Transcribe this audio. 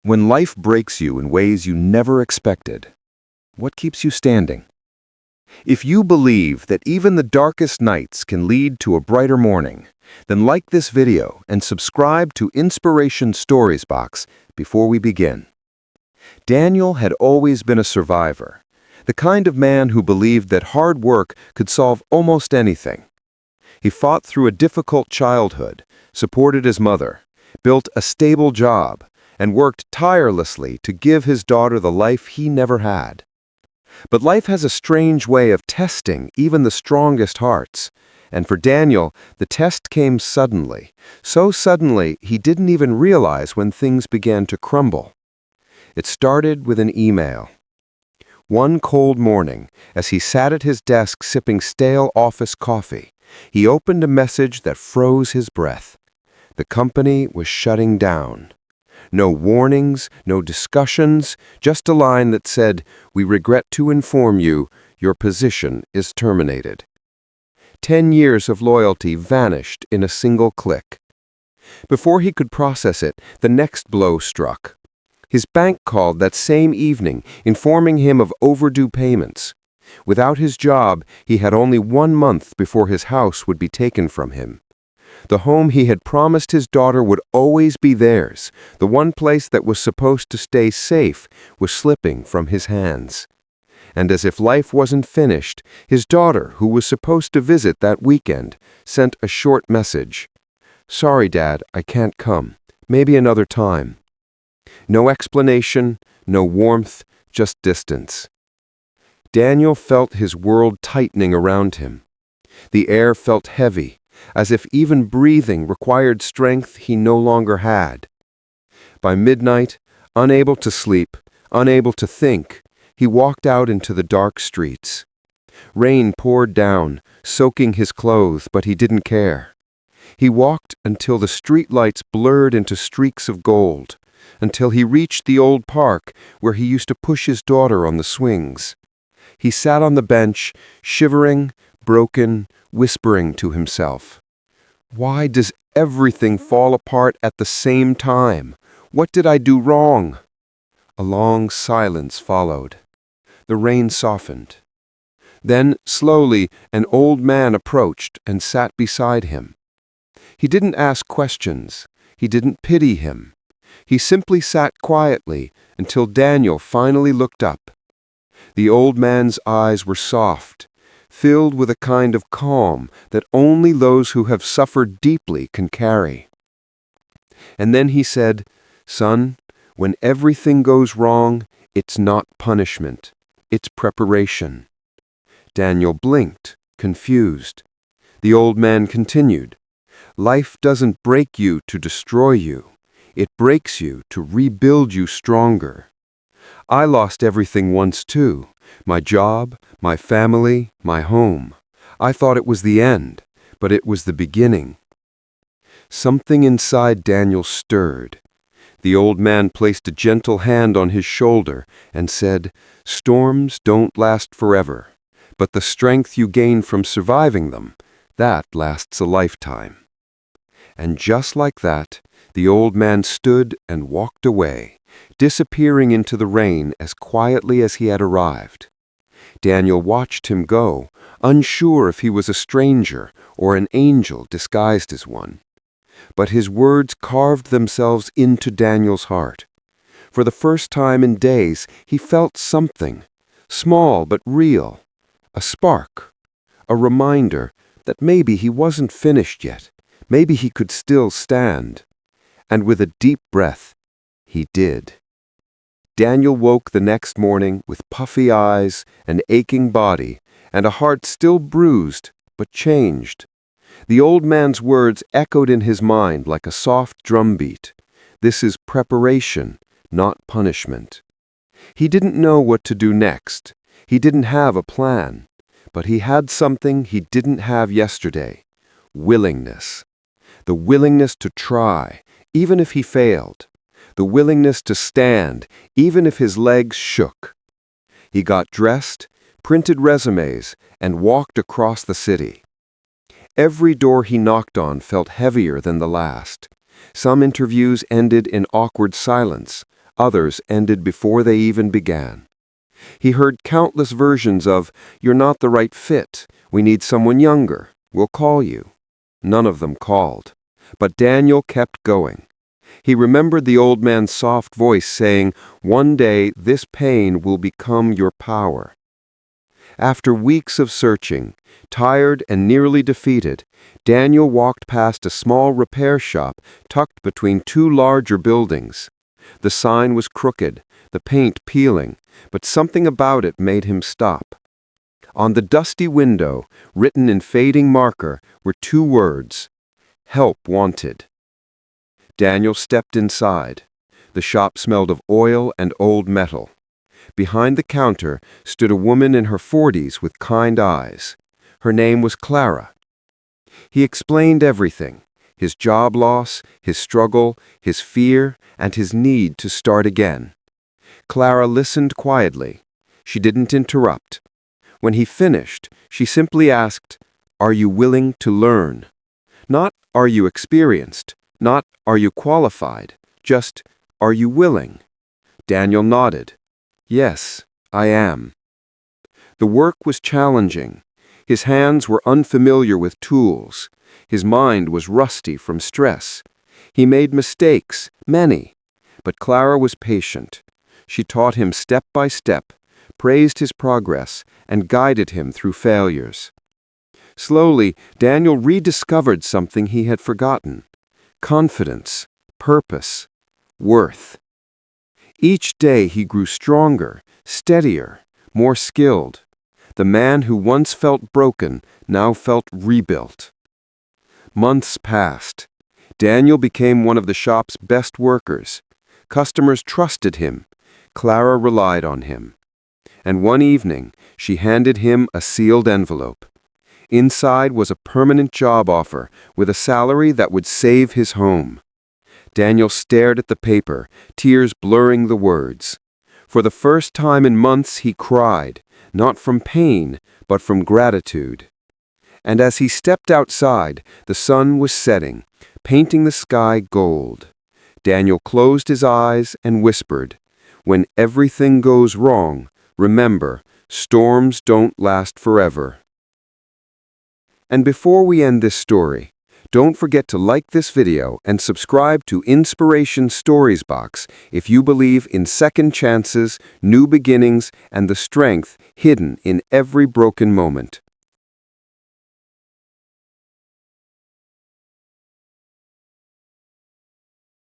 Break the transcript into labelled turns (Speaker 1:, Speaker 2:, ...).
Speaker 1: When life breaks you in ways you never expected, what keeps you standing? If you believe that even the darkest nights can lead to a brighter morning, then like this video and subscribe to Inspiration Stories box before we begin. Daniel had always been a survivor, the kind of man who believed that hard work could solve almost anything. He fought through a difficult childhood, supported his mother, built a stable job, and worked tirelessly to give his daughter the life he never had. But life has a strange way of testing even the strongest hearts, and for Daniel, the test came suddenly, so suddenly he didn't even realize when things began to crumble. It started with an email. One cold morning, as he sat at his desk sipping stale office coffee, he opened a message that froze his breath. The company was shutting down. No warnings, no discussions, just a line that said, "We regret to inform you, your position is terminated." 10 years of loyalty vanished in a single click. Before he could process it, the next blow struck. His bank called that same evening, informing him of overdue payments. Without his job, he had only 1 month before his house would be taken from him. The home he had promised his daughter would always be theirs, the one place that was supposed to stay safe, was slipping from his hands. And as if life wasn't finished, his daughter, who was supposed to visit that weekend, sent a short message. "Sorry, Dad, I can't come. Maybe another time." No explanation, no warmth, just distance. Daniel felt his world tightening around him. The air felt heavy, as if even breathing required strength he no longer had. By midnight, unable to sleep, unable to think, he walked out into the dark streets. Rain poured down, soaking his clothes, but he didn't care. He walked until the streetlights blurred into streaks of gold, until he reached the old park where he used to push his daughter on the swings. He sat on the bench, shivering, broken, whispering to himself. Why does everything fall apart at the same time? What did I do wrong? A long silence followed. The rain softened. Then, slowly, an old man approached and sat beside him. He didn't ask questions. He didn't pity him. He simply sat quietly until Daniel finally looked up. The old man's eyes were soft, filled with a kind of calm that only those who have suffered deeply can carry. And then he said, "Son, when everything goes wrong, it's not punishment, it's preparation." Daniel blinked, confused. The old man continued, "Life doesn't break you to destroy you. It breaks you to rebuild you stronger. I lost everything once too. My job, my family, my home. I thought it was the end, but it was the beginning." Something inside Daniel stirred. The old man placed a gentle hand on his shoulder and said, "Storms don't last forever, but the strength you gain from surviving them, that lasts a lifetime." And just like that, the old man stood and walked away, disappearing into the rain as quietly as he had arrived. Daniel watched him go, unsure if he was a stranger or an angel disguised as one. But his words carved themselves into Daniel's heart. For the first time in days, he felt something, small but real, a spark, a reminder that maybe he wasn't finished yet, maybe he could still stand. And with a deep breath, he did. Daniel woke the next morning with puffy eyes, an aching body, and a heart still bruised, but changed. The old man's words echoed in his mind like a soft drumbeat. This is preparation, not punishment. He didn't know what to do next. He didn't have a plan. But he had something he didn't have yesterday: willingness. The willingness to try, even if he failed. The willingness to stand, even if his legs shook. He got dressed, printed resumes, and walked across the city. Every door he knocked on felt heavier than the last. Some interviews ended in awkward silence. Others ended before they even began. He heard countless versions of, "You're not the right fit. We need someone younger. We'll call you." None of them called. But Daniel kept going. He remembered the old man's soft voice saying, "One day this pain will become your power." After weeks of searching, tired and nearly defeated, Daniel walked past a small repair shop tucked between two larger buildings. The sign was crooked, the paint peeling, but something about it made him stop. On the dusty window, written in fading marker, were two words: "Help wanted." Daniel stepped inside. The shop smelled of oil and old metal. Behind the counter stood a woman in her 40s with kind eyes. Her name was Clara. He explained everything: his job loss, his struggle, his fear, and his need to start again. Clara listened quietly. She didn't interrupt. When he finished, she simply asked, "Are you willing to learn?" Not, "Are you experienced?" Not, "Are you qualified?" Just, "Are you willing?" Daniel nodded. "Yes, I am." The work was challenging. His hands were unfamiliar with tools. His mind was rusty from stress. He made mistakes, many. But Clara was patient. She taught him step by step, praised his progress, and guided him through failures. Slowly, Daniel rediscovered something he had forgotten: confidence, purpose, worth. Each day he grew stronger, steadier, more skilled. The man who once felt broken now felt rebuilt. Months passed. Daniel became one of the shop's best workers. Customers trusted him. Clara relied on him. And one evening, she handed him a sealed envelope. Inside was a permanent job offer with a salary that would save his home. Daniel stared at the paper, tears blurring the words. For the first time in months he cried, not from pain, but from gratitude. And as he stepped outside, the sun was setting, painting the sky gold. Daniel closed his eyes and whispered, "When everything goes wrong, remember, storms don't last forever." And before we end this story, don't forget to like this video and subscribe to Inspiration Stories Box if you believe in second chances, new beginnings, and the strength hidden in every broken moment.